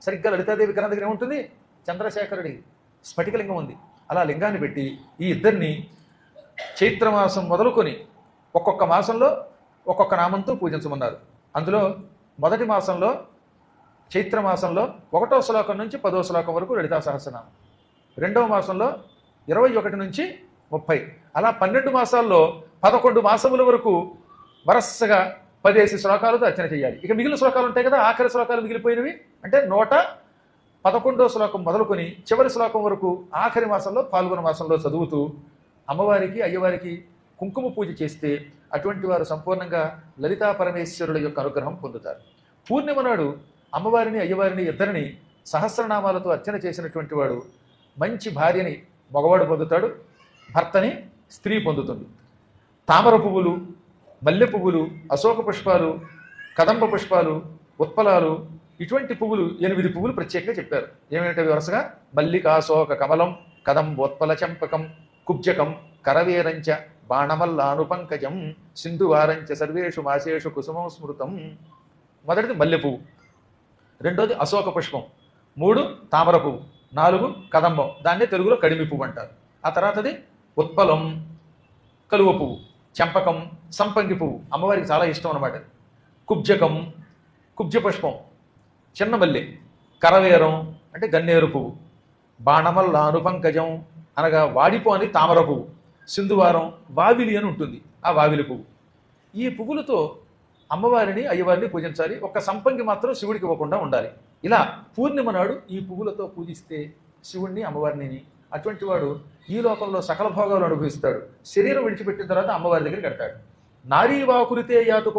సరిగ్గా లలితాదేవి విగ్రహం దగ్గర ఏముంటుంది? చంద్రశేఖరుడి స్ఫటికలింగం ఉంది. అలా లింగాన్ని పెట్టి ఈ ఇద్దరిని చైత్రమాసం మొదలుకొని ఒక్కొక్క మాసంలో ఒక్కొక్క నామంతో పూజించమన్నారు. అందులో మొదటి మాసంలో చైత్రమాసంలో 1వ శ్లోకం నుంచి 10వ శ్లోకం వరకు లలితా సహస్రనామం, 2వ మాసంలో 21 నుంచి 30, అలా 12 మాసాల్లో 11 మాసముల వరకు వరసగా 10 శ్లోకాలతో అర్చన చేయాలి. ఇక మిగిలిన శ్లోకాలు ఉంటాయి కదా, ఆఖరి శ్లోకాలు మిగిలిపోయినవి అంటే 111వ శ్లోకం మొదలుకొని చివరి శ్లోకం వరకు ఆఖరి మాసంలో పాల్గొన మాసంలో చదువుతూ అమ్మవారికి అయ్యవారికి కుంకుమ పూజ చేస్తే అటువంటి వారు సంపూర్ణంగా లలితా పరమేశ్వరుల యొక్క అనుగ్రహం పొందుతారు. పూర్ణిమ నాడు అమ్మవారిని అయ్యవారిని ఇద్దరిని సహస్రనామాలతో అర్చన చేసినటువంటి వాడు మంచి భార్యని మగవాడు పొందుతాడు, భర్తని స్త్రీ పొందుతుంది. తామర పువ్వులు, మల్లె పువ్వులు, అశోక పుష్పాలు, కదంబ పుష్పాలు, ఉత్పలాలు, ఇటువంటి పువ్వులు 8 పువ్వులు ప్రత్యేకంగా చెప్పారు. ఏమేంటవి వరుసగా? మల్లికాశోక కమలం, కదంబోత్పల చంపకం, కుబ్జకం, కరవేరంచ, బాణమల్లానుపంకజం, సింధువారంచ సర్వేషు మాసేషు కుసుమం స్మృతం. మొదటిది మల్లె పువ్వు, రెండోది అశోక పుష్పం, 3 తామర పువ్వు, 4 కదంబం, దాన్నే తెలుగులో కడిమి పువ్వు అంటారు. ఆ తర్వాతది ఉత్పలం, కలువ పువ్వు, చంపకం, సంపంగి పువ్వు, అమ్మవారికి చాలా ఇష్టం అన్నమాట. కుబ్జకం, కుబ్జ పుష్పం, చిన్న మల్లె, కరవేరం అంటే గన్నేరు పువ్వు, బాణమల్లానుపంకజం అనగా వాడిపో అని తామర పువ్వు, సింధువారం వావిలి అని ఉంటుంది, ఆ వావిలి పువ్వు. ఈ పువ్వులతో అమ్మవారిని అయ్యవారిని పూజించాలి. ఒక్క సంపంగి మాత్రం శివుడికి ఇవ్వకుండా ఉండాలి. ఇలా పూర్ణిమ నాడు ఈ పువ్వులతో పూజిస్తే శివుణ్ణి అమ్మవారిని అటువంటి వాడు ఈ లోకంలో సకల భోగాలు అనుభవిస్తాడు. శరీరం విడిచిపెట్టిన తర్వాత అమ్మవారి దగ్గరికి కడతాడు. నారీవాకురితే యాతు